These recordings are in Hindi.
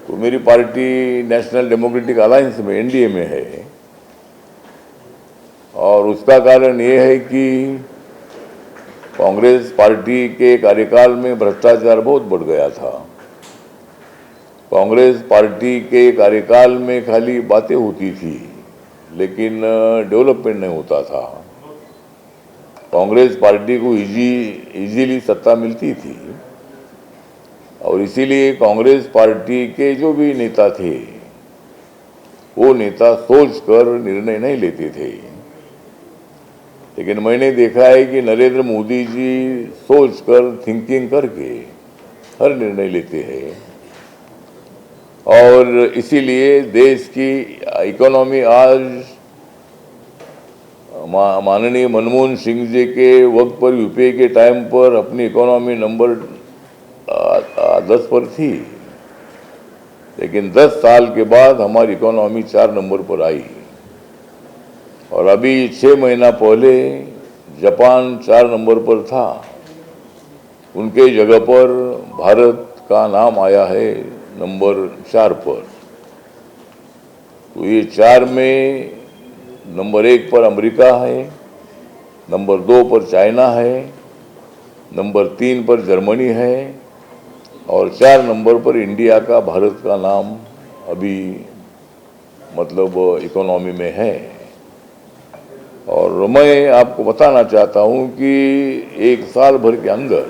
तो मेरी पार्टी नेशनल डेमोक्रेटिक अलायंस में, एनडीए में है, और उसका कारण ये है कि कांग्रेस पार्टी के कार्यकाल में भ्रष्टाचार बहुत बढ़ गया था। कांग्रेस पार्टी के कार्यकाल में खाली बातें होती थी, लेकिन डेवलपमेंट नहीं होता था। कांग्रेस पार्टी को इजीली सत्ता मिलती थी, और इसीलिए कांग्रेस पार्टी के जो भी नेता थे, वो नेता सोचकर निर्णय नहीं लेते थे। लेकिन मैंने देखा है कि नरेंद्र मोदी जी सोचकर, थिंकिंग करके हर निर्णय लेते हैं, और इसीलिए देश की इकोनॉमी आज माननीय मनमोहन सिंह जी के वक्त पर, यूपीए के टाइम पर अपनी इकोनॉमी नंबर 10 पर थी, लेकिन 10 साल के बाद हमारी इकोनॉमी 4 नंबर पर आई। और अभी 6 महीना पहले जापान 4 नंबर पर था, उनके जगह पर भारत का नाम आया है नंबर 4 पर। तो ये 4 में नंबर 1 पर अमेरिका है, नंबर 2 पर चाइना है, नंबर 3 पर जर्मनी है, और 4 नंबर पर इंडिया का, भारत का नाम अभी मतलब इकोनॉमी में है। और मैं आपको बताना चाहता हूं कि 1 साल भर के अंदर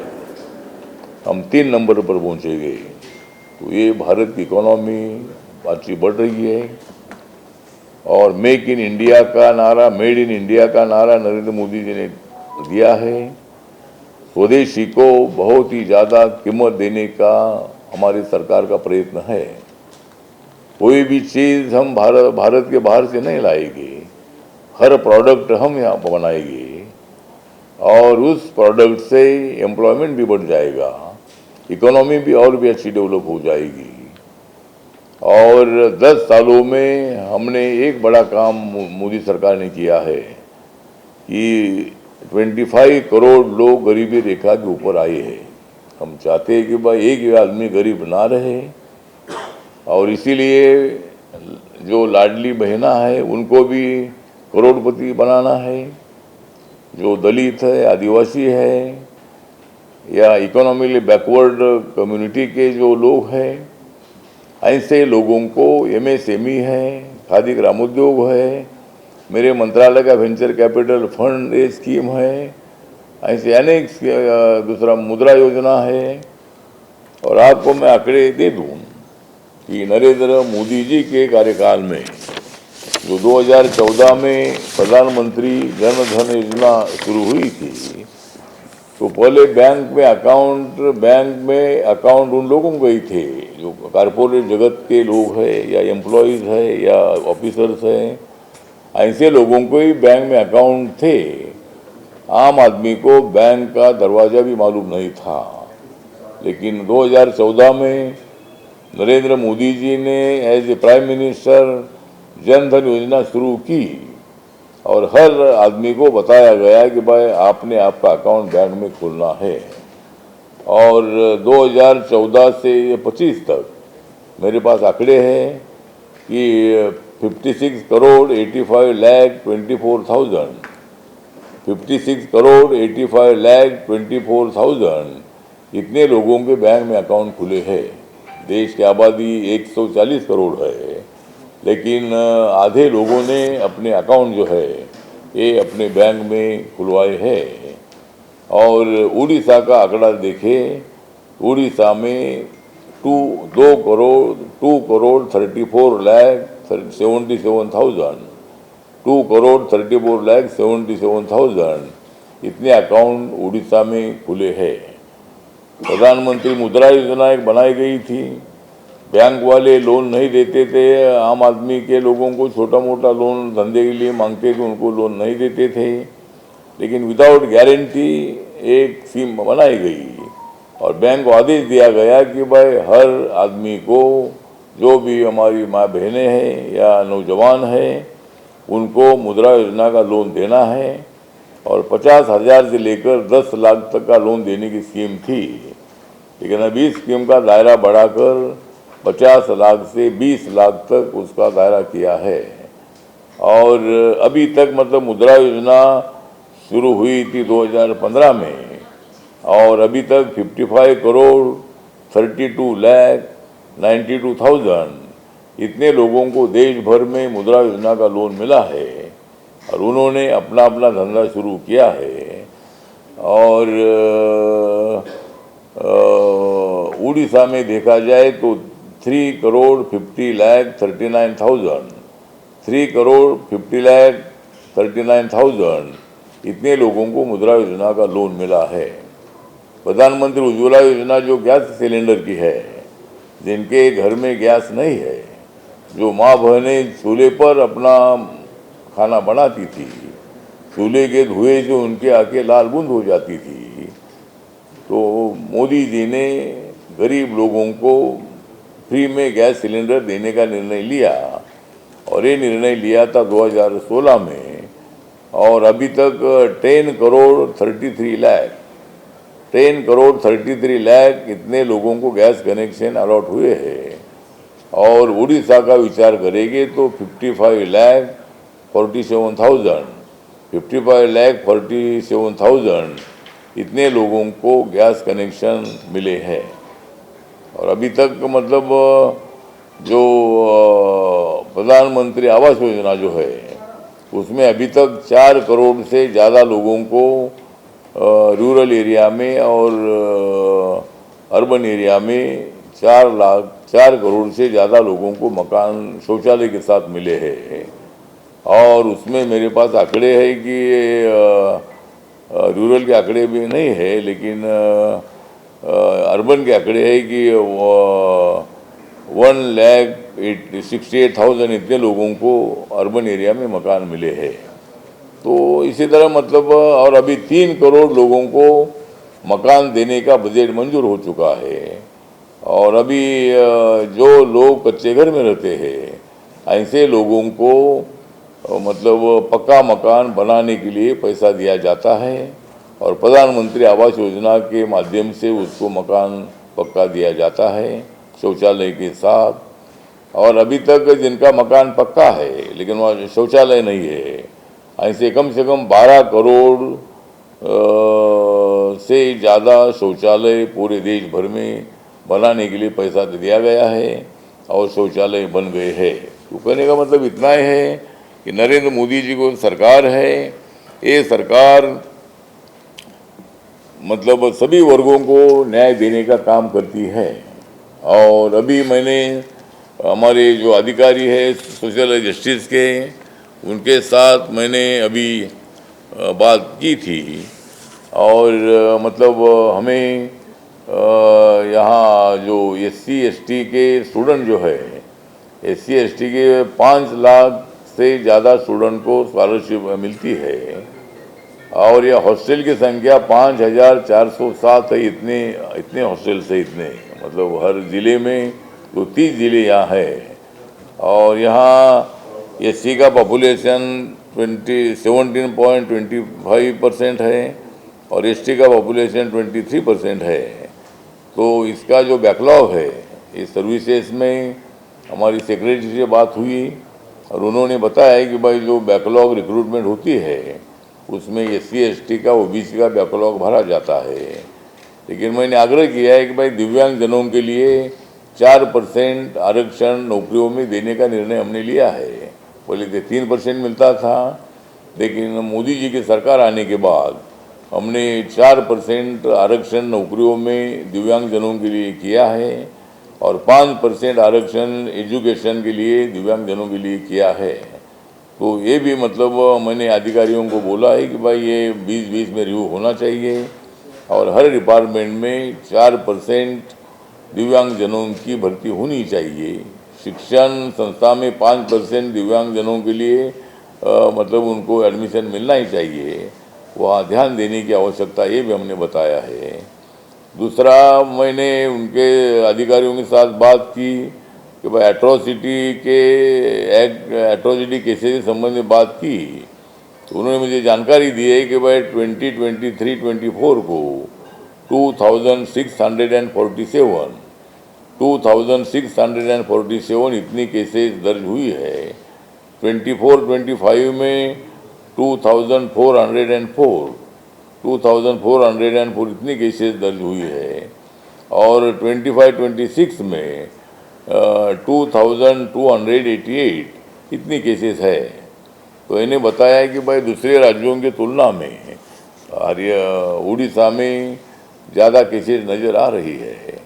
हम 3 नंबर पर पहुंचेंगे। तो ये भारत की इकोनॉमी अच्छी बढ़ रही है, और मेक इन इंडिया का नारा, मेड इन इंडिया का नारा नरेंद्र मोदी जी ने दिया है। स्वदेशी को बहुत ही ज़्यादा कीमत देने का हमारी सरकार का प्रयत्न है। कोई भी चीज़ हम भारत के बाहर से नहीं लाएंगे, हर प्रोडक्ट हम यहाँ पर बनाएंगे, और उस प्रोडक्ट से एम्प्लॉयमेंट भी बढ़ जाएगा, इकोनॉमी भी और भी अच्छी डेवलप हो जाएगी। और 10 सालों में हमने एक बड़ा काम मोदी सरकार ने किया है कि 25 करोड़ लोग गरीबी रेखा के ऊपर आए हैं। हम चाहते हैं कि भाई एक भी आदमी गरीब ना रहे, और इसीलिए जो लाडली बहना है उनको भी करोड़पति बनाना है। जो दलित है, आदिवासी है, या इकोनॉमिकली बैकवर्ड कम्युनिटी के जो लोग हैं, ऐसे लोगों को एमएसएमई है, खादी ग्रामोद्योग है, मेरे मंत्रालय का वेंचर कैपिटल फंड ये स्कीम है, ऐसे अनेक, दूसरा मुद्रा योजना है। और आपको मैं आंकड़े दे दूं कि नरेंद्र मोदी जी के कार्यकाल में जो 2014 में प्रधानमंत्री जन धन योजना शुरू हुई थी, तो पहले बैंक में अकाउंट उन लोगों को ही थे जो कारपोरेट जगत के लोग हैं, या एम्प्लॉयज़ है, या ऑफिसर्स हैं। ऐसे लोगों को ही बैंक में अकाउंट थे। आम आदमी को बैंक का दरवाज़ा भी मालूम नहीं था। लेकिन 2014 में नरेंद्र मोदी जी ने as a prime minister Jan Dhan योजना शुरू की, और हर आदमी को बताया गया कि भाई आपने आपका अकाउंट बैंक में खोलना है। और 2014 से 25 तक मेरे पास आंकड़े हैं कि 56 करोड़ 85 लाख 24,000 56 करोड़ 85 लाख 24,000 इतने लोगों के बैंक में अकाउंट खुले हैं। देश की आबादी 140 करोड़ है, लेकिन आधे लोगों ने अपने अकाउंट जो है ये अपने बैंक में खुलवाए हैं। और उड़ीसा का आंकड़ा देखें, उड़ीसा में 2 करोड़ 34 लाख 77,000 2 करोड़ 34 लाख 77,000 इतने अकाउंट उड़ीसा में खुले हैं। प्रधानमंत्री मुद्रा योजना एक बनाई गई थी। बैंक वाले लोन नहीं देते थे, आम आदमी के लोगों को छोटा मोटा लोन धंधे के लिए मांगते थे, उनको लोन नहीं देते थे। लेकिन विदाउट गारंटी एक स्कीम बनाई गई, और बैंक को आदेश दिया गया कि भाई हर आदमी को, जो भी हमारी माँ बहनें हैं या नौजवान हैं, उनको मुद्रा योजना का लोन देना है। और 50,000 से लेकर 10 लाख तक का लोन देने की स्कीम थी। लेकिन अभी स्कीम का दायरा बढ़ाकर 50 लाख से 20 लाख तक उसका दायरा किया है। और अभी तक मतलब मुद्रा योजना शुरू हुई थी 2015 में, और अभी तक 55 करोड़ 32,92,000 इतने लोगों को देश भर में मुद्रा योजना का लोन मिला है, और उन्होंने अपना अपना धंधा शुरू किया है। और उड़ीसा में देखा जाए तो 3,50,39,000 इतने लोगों को मुद्रा योजना का लोन मिला है। प्रधानमंत्री उज्ज्वला योजना जो गैस सिलेंडर की है, जिनके घर में गैस नहीं है, जो माँ बहनें चूल्हे पर अपना खाना बनाती थी, चूल्हे के धुएं जो उनके आके लाल बूंद हो जाती थी, तो मोदी जी ने गरीब लोगों को फ्री में गैस सिलेंडर देने का निर्णय लिया, और ये निर्णय लिया था 2016 में। और अभी तक 10 करोड़ 33 लाख इतने लोगों को गैस कनेक्शन अलॉट हुए हैं। और उड़ीसा का विचार करेंगे तो 55,47,000 इतने लोगों को गैस कनेक्शन मिले हैं। और अभी तक मतलब जो प्रधानमंत्री आवास योजना जो है, उसमें अभी तक 4 करोड़ से ज़्यादा लोगों को रूरल एरिया में और अर्बन एरिया में 4 करोड़ से ज़्यादा लोगों को मकान शौचालय के साथ मिले हैं। और उसमें मेरे पास आंकड़े हैं कि रूरल के आंकड़े भी नहीं है, लेकिन अर्बन के आंकड़े हैं कि 1,68,000 इतने लोगों को अर्बन एरिया में मकान मिले हैं। तो इसी तरह मतलब और अभी 3 करोड़ लोगों को मकान देने का बजट मंजूर हो चुका है। और अभी जो लोग कच्चे घर में रहते हैं, ऐसे लोगों को मतलब पक्का मकान बनाने के लिए पैसा दिया जाता है, और प्रधानमंत्री आवास योजना के माध्यम से उसको मकान पक्का दिया जाता है शौचालय के साथ। और अभी तक जिनका मकान पक्का है लेकिन वहाँ शौचालय नहीं है, ऐसे कम से कम 12 करोड़ से ज़्यादा शौचालय पूरे देश भर में बनाने के लिए पैसा दिया गया है, और शौचालय बन गए हैं। तो कहने का मतलब इतना है कि नरेंद्र मोदी जी को सरकार है, ये सरकार मतलब सभी वर्गों को न्याय देने का काम करती है। और अभी मैंने हमारे जो अधिकारी है सोशल जस्टिस के, उनके साथ मैंने अभी बात की थी, और मतलब हमें यहाँ जो SC ST के स्टूडेंट जो है, SC ST के 5 लाख से ज़्यादा स्टूडेंट को स्कॉलरशिप मिलती है। और यह हॉस्टल की संख्या 5,407 है। इतने हॉस्टल से इतने मतलब हर ज़िले में तो 30 ज़िले यहाँ है। और यहाँ SC का पॉपुलेशन 17.25% है, और ST का पॉपुलेशन 23% है। तो इसका जो बैकलॉग है इस सर्विसेज में हमारी सेक्रेटरी से बात हुई, और उन्होंने बताया कि भाई जो बैकलॉग रिक्रूटमेंट होती है उसमें SC ST का OBC का बैकलॉग भरा जाता है। लेकिन मैंने आग्रह किया है कि भाई दिव्यांग जनों के लिए 4% आरक्षण नौकरियों में देने का निर्णय हमने लिया है। पहले तो 3% मिलता था, लेकिन मोदी जी की सरकार आने के बाद हमने 4% आरक्षण नौकरियों में दिव्यांग जनों के लिए किया है, और 5% आरक्षण एजुकेशन के लिए दिव्यांग जनों के लिए किया है। तो ये भी मतलब मैंने अधिकारियों को बोला है कि भाई ये 20-20 में रिव्यू होना चाहिए, और हर डिपार्टमेंट में 4% दिव्यांग जनों की भर्ती होनी चाहिए। शिक्षण संस्था में 5% दिव्यांग जनों के लिए मतलब उनको एडमिशन मिलना ही चाहिए, वहाँ ध्यान देने की आवश्यकता ये भी हमने बताया है। दूसरा, मैंने उनके अधिकारियों के साथ बात की कि भाई एट्रोसिटी केसेस के संबंध में बात की, तो उन्होंने मुझे जानकारी दी है कि भाई 2023-24 को 2647 2647 इतनी केसेस दर्ज हुई है। 24-25 में 2404 इतनी केसेस दर्ज हुई है और 25-26 में 2288 इतनी केसेस है। तो इन्हें बताया है कि भाई दूसरे राज्यों की तुलना में उड़ीसा में ज़्यादा केसेस नज़र आ रही है।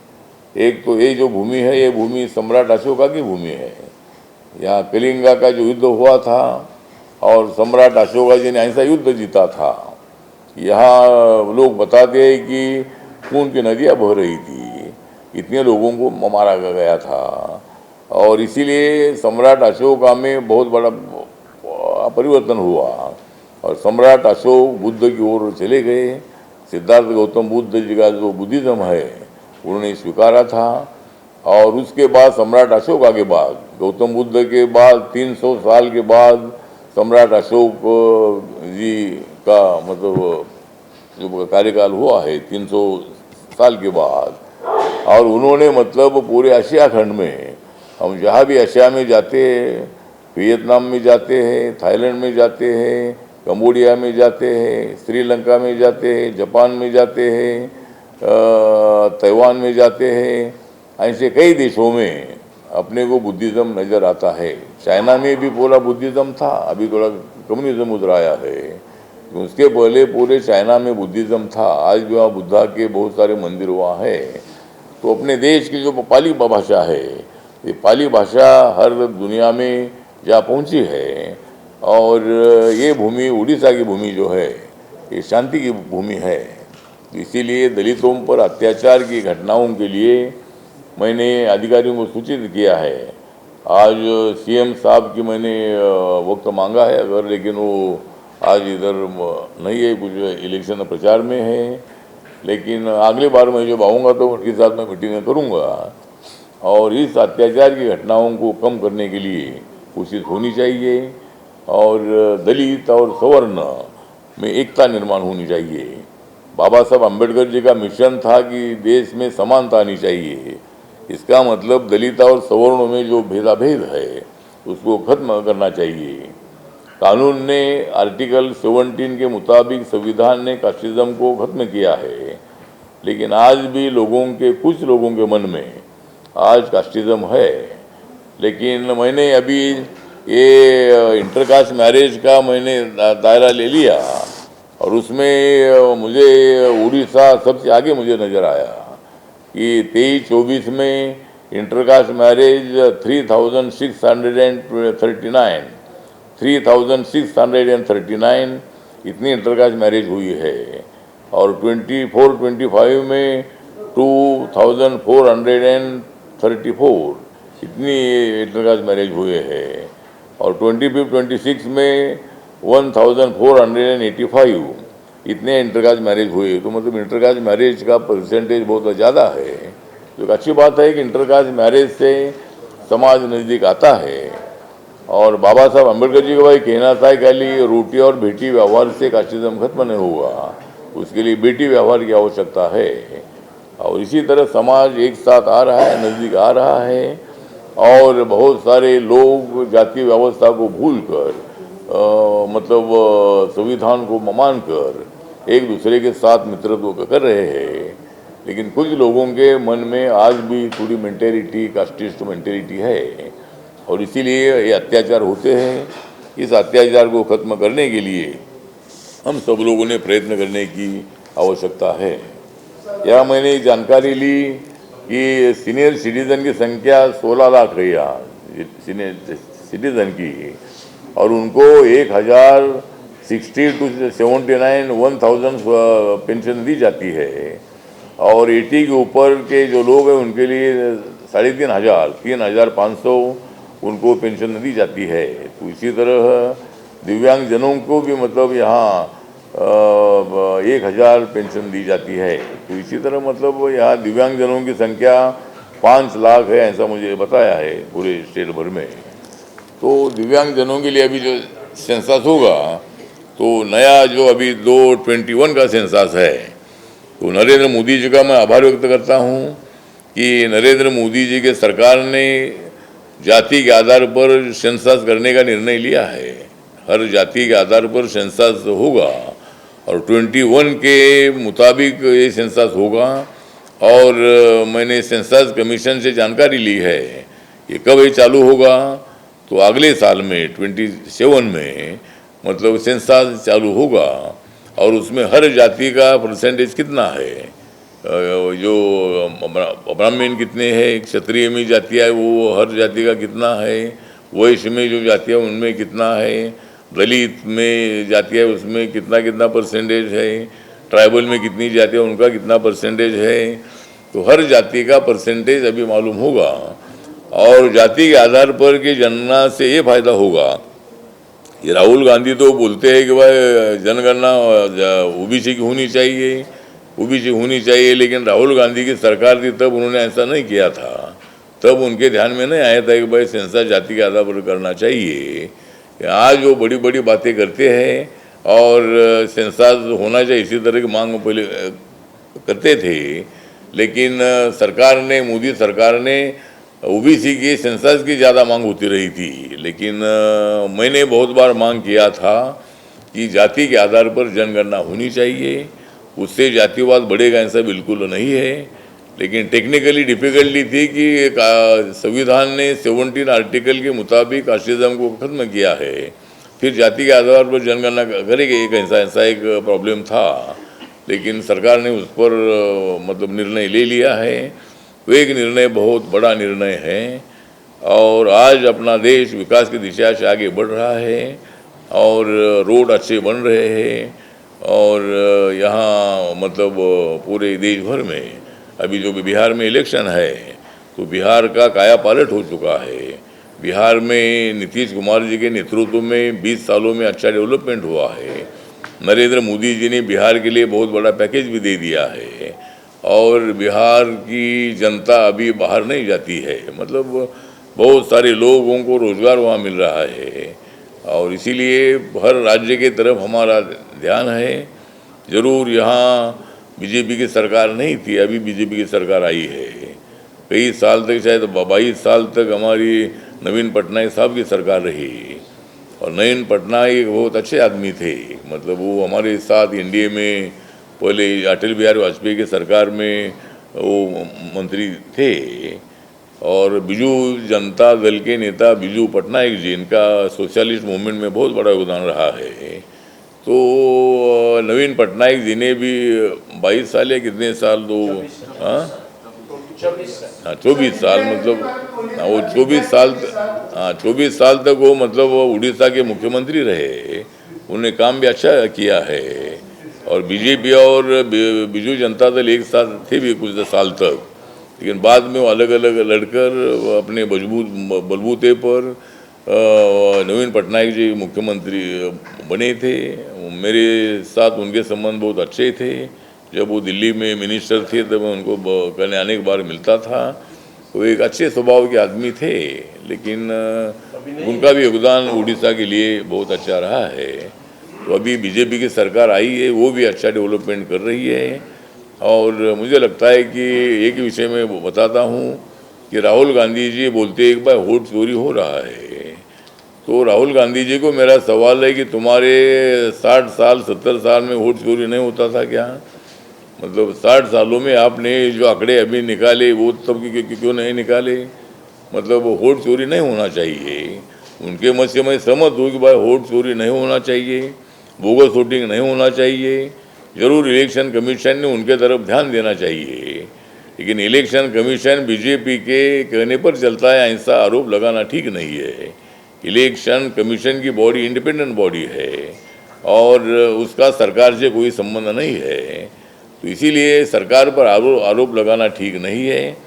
एक तो ये जो भूमि है, ये भूमि सम्राट अशोका की भूमि है। यहाँ कलिंगा का जो युद्ध हुआ था और सम्राट अशोका जी ने ऐसा युद्ध जीता था। यहाँ लोग बताते हैं कि खून की नदियाँ बह रही थी, इतने लोगों को मारा गया था और इसीलिए सम्राट अशोका में बहुत बड़ा परिवर्तन हुआ और सम्राट अशोक बुद्ध की ओर चले गए। सिद्धार्थ गौतम बुद्ध जी का जो बुद्धिज्म है उन्होंने स्वीकारा था और उसके बाद सम्राट अशोका के बाद, गौतम बुद्ध के बाद 300 साल के बाद सम्राट अशोक जी का मतलब जो कार्यकाल हुआ है 300 साल के बाद, और उन्होंने मतलब पूरे एशिया खंड में, हम जहाँ भी एशिया में जाते हैं, वियतनाम में जाते हैं, थाईलैंड में जाते हैं, कंबोडिया में जाते हैं, श्रीलंका में जाते हैं, जापान में जाते हैं, ताइवान में जाते हैं, ऐसे कई देशों में अपने को बुद्धिज़्म नज़र आता है। चाइना में भी पूरा बुद्धिज़्म था, अभी थोड़ा कम्युनिज्म उधर आया है। उसके पहले पूरे चाइना में बुद्धिज़्म था। आज भी वहाँ बुद्धा के बहुत सारे मंदिर वहाँ है। तो अपने देश की जो पाली भाषा है, ये पाली भाषा हर दुनिया में जा पहुँची है और ये भूमि, उड़ीसा की भूमि जो है, ये शांति की भूमि है। इसीलिए दलितों पर अत्याचार की घटनाओं के लिए मैंने अधिकारियों को सूचित किया है। आज सीएम साहब की मैंने वक्त मांगा है अगर, लेकिन वो आज इधर नहीं है, कुछ इलेक्शन प्रचार में है। लेकिन अगली बार मैं जब आऊँगा तो उनके साथ मैं मीटिंग करूँगा और इस अत्याचार की घटनाओं को कम करने के लिए कोशिश होनी चाहिए और दलित और सवर्ण में एकता निर्माण होनी चाहिए। बाबा साहब अम्बेडकर जी का मिशन था कि देश में समानता आनी चाहिए। इसका मतलब दलित और सवर्णों में जो भेदाभेद है उसको खत्म करना चाहिए। कानून ने आर्टिकल 17 के मुताबिक संविधान ने कास्टिज्म को खत्म किया है, लेकिन आज भी कुछ लोगों के मन में आज कास्टिज्म है। लेकिन मैंने अभी ये इंटरकास्ट मैरिज का मैंने दायरा ले लिया और उसमें मुझे उड़ीसा सबसे आगे मुझे नज़र आया कि 23-24 में इंटरकास्ट मैरिज 3,639 इतनी इंटरकास्ट मैरिज हुई है और 24-25 में 2,434 इतनी इंटरकास्ट मैरिज हुए हैं और 25-26 में 1,485 इतने इंटरकास्ट मैरिज हुए। तो मतलब इंटरकास्ट मैरिज का परसेंटेज बहुत ज़्यादा है। तो एक अच्छी बात है कि इंटरकास्ट मैरिज से समाज नज़दीक आता है और बाबा साहब अम्बेडकर जी का भाई कहना था कि खाली रोटी और बेटी व्यवहार से कास्टिज्म खत्म नहीं होगा, उसके लिए बेटी व्यवहार की आवश्यकता है। और इसी तरह समाज एक साथ आ रहा है, नज़दीक आ रहा है और बहुत सारे लोग जाति व्यवस्था को भूलकर मतलब संविधान को मानकर एक दूसरे के साथ मित्रत्व कर रहे हैं। लेकिन कुछ लोगों के मन में आज भी थोड़ी मेंटेलिटी, कास्टिस्ट मेंटेलिटी है और इसीलिए ये अत्याचार होते हैं। इस अत्याचार को खत्म करने के लिए हम सब लोगों ने प्रयत्न करने की आवश्यकता है। यहाँ मैंने जानकारी ली कि सीनियर सिटीज़न की संख्या 16 लाख है यहाँ सीनियर सिटीज़न की और उनको 1,060 to 79 1,000 पेंशन दी जाती है और 80 के ऊपर के जो लोग हैं उनके लिए 3,500 उनको पेंशन दी जाती है। तो इसी तरह दिव्यांग जनों को भी मतलब यहाँ 1,000 पेंशन दी जाती है। तो इसी तरह मतलब यहाँ दिव्यांग जनों की संख्या 5 लाख है, ऐसा मुझे बताया है पूरे स्टेट भर में। तो दिव्यांग जनों के लिए अभी जो सेंसस होगा तो नया जो अभी 2021 का सेंसस है, तो नरेंद्र मोदी जी का मैं आभार व्यक्त करता हूँ कि नरेंद्र मोदी जी के सरकार ने जाति के आधार पर सेंसस करने का निर्णय लिया है। हर जाति के आधार पर सेंसस होगा और 21 के मुताबिक ये सेंसस होगा। और मैंने सेंसस कमीशन से जानकारी ली है कि कब ये चालू होगा, तो अगले साल में 27 में मतलब सेंसस चालू होगा और उसमें हर जाति का परसेंटेज कितना है, जो ब्राह्मण कितने हैं, क्षत्रिय में जातियाँ है वो हर जाति का कितना है, वैश्य में जो जातियाँ उनमें कितना है, दलित में जातियाँ उसमें कितना कितना परसेंटेज है, ट्राइबल में कितनी जातियाँ उनका कितना परसेंटेज है, तो हर जाति का परसेंटेज अभी मालूम होगा। और जाति के आधार पर की जनगणना से ये फायदा होगा। ये राहुल गांधी तो बोलते हैं कि भाई जनगणना ओबीसी की होनी चाहिए, ओबीसी होनी चाहिए, लेकिन राहुल गांधी की सरकार थी तब उन्होंने ऐसा नहीं किया था। तब उनके ध्यान में नहीं आया था कि भाई सेंसस जाति के आधार पर करना चाहिए। आज वो बड़ी बड़ी बातें करते हैं और सेंसस होना चाहिए इसी तरह की मांग पहले करते थे, लेकिन सरकार ने, मोदी सरकार ने ओबीसी की सेंसस की ज़्यादा मांग होती रही थी। लेकिन मैंने बहुत बार मांग किया था कि जाति के आधार पर जनगणना होनी चाहिए, उससे जातिवाद बढ़ेगा ऐसा बिल्कुल नहीं है। लेकिन टेक्निकली डिफ़िकल्टी थी कि संविधान ने 17 आर्टिकल के मुताबिक कास्टिज्म को ख़त्म किया है, फिर जाति के आधार पर जनगणना करेंगे, एक ऐसा एक प्रॉब्लम था। लेकिन सरकार ने उस पर मतलब निर्णय ले लिया है। तो एक निर्णय बहुत बड़ा निर्णय है और आज अपना देश विकास की दिशा से आगे बढ़ रहा है और रोड अच्छे बन रहे हैं। और यहाँ मतलब पूरे देश भर में अभी जो बिहार में इलेक्शन है तो बिहार का काया पलट हो चुका है। बिहार में नीतीश कुमार जी के नेतृत्व में 20 सालों में अच्छा डेवलपमेंट हुआ है। नरेंद्र मोदी जी ने बिहार के लिए बहुत बड़ा पैकेज भी दे दिया है और बिहार की जनता अभी बाहर नहीं जाती है, मतलब बहुत सारे लोगों को रोज़गार वहाँ मिल रहा है और इसीलिए हर राज्य के तरफ हमारा ध्यान है। ज़रूर यहाँ बीजेपी की सरकार नहीं थी, अभी बीजेपी की सरकार आई है। कई साल तक, शायद 22 साल तक हमारी नवीन पटनायक साहब की सरकार रही और नवीन पटनायक बहुत अच्छे आदमी थे, मतलब वो हमारे साथ एनडीए में पहले अटल बिहारी वाजपेयी की सरकार में वो मंत्री थे। और बिजू जनता दल के नेता बिजू पटनायक जी, इनका सोशलिस्ट मूवमेंट में बहुत बड़ा योगदान रहा है। तो नवीन पटनायक जी ने भी 22 साल या कितने साल, दो 24 साल, मतलब वो 24 साल तक वो मतलब वो उड़ीसा के मुख्यमंत्री रहे। उन्हें काम भी अच्छा किया है और बीजेपी और बिजू जनता दल एक साथ थे भी कुछ साल तक, लेकिन बाद में वो अलग अलग लड़कर अपने बलबूते पर नवीन पटनायक जी मुख्यमंत्री बने थे। मेरे साथ उनके संबंध बहुत अच्छे थे। जब वो दिल्ली में मिनिस्टर थे तब मैं उनको कहने आने के बार मिलता था। वो एक अच्छे स्वभाव के आदमी थे, लेकिन उनका भी योगदान उड़ीसा के लिए बहुत अच्छा रहा है। तो अभी बीजेपी की सरकार आई है, वो भी अच्छा डेवलपमेंट कर रही है। और मुझे लगता है कि एक विषय में बताता हूँ कि राहुल गांधी जी बोलते एक बार वोट चोरी हो रहा है। तो राहुल गांधी जी को मेरा सवाल है कि तुम्हारे 60 साल 70 साल में वोट चोरी नहीं होता था क्या? मतलब 60 सालों में आपने जो आंकड़े अभी निकाले वो तब क्यों नहीं निकाले? मतलब वोट चोरी नहीं होना चाहिए। उनके मत से मैं सहमत हूँ कि भाई वोट चोरी नहीं होना चाहिए, बोगस वोटिंग नहीं होना चाहिए। ज़रूर इलेक्शन कमीशन ने उनके तरफ ध्यान देना चाहिए, लेकिन इलेक्शन कमीशन बीजेपी के कहने पर चलता है, ऐसा आरोप लगाना ठीक नहीं है। इलेक्शन कमीशन की बॉडी इंडिपेंडेंट बॉडी है और उसका सरकार से कोई संबंध नहीं है, तो इसीलिए सरकार पर आरोप लगाना ठीक नहीं है।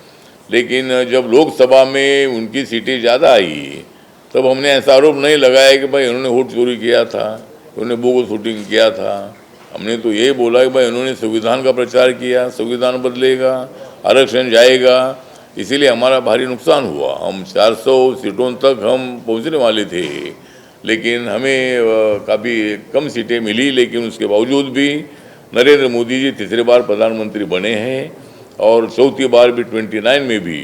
लेकिन जब लोकसभा में उनकी सीटें ज़्यादा आई तब हमने ऐसा आरोप नहीं लगाया कि भाई इन्होंने वोट चोरी किया था, उन्होंने बोगस वोटिंग किया था। हमने तो ये बोला कि भाई इन्होंने संविधान का प्रचार किया, संविधान बदलेगा, आरक्षण जाएगा, इसीलिए हमारा भारी नुकसान हुआ। हम 400 सीटों तक हम पहुंचने वाले थे, लेकिन हमें काफ़ी कम सीटें मिली। लेकिन उसके बावजूद भी नरेंद्र मोदी जी तीसरी बार प्रधानमंत्री बने हैं और चौथी बार भी 29 में भी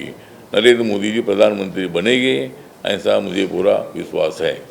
नरेंद्र मोदी जी प्रधानमंत्री बनेंगे, ऐसा मुझे पूरा विश्वास है।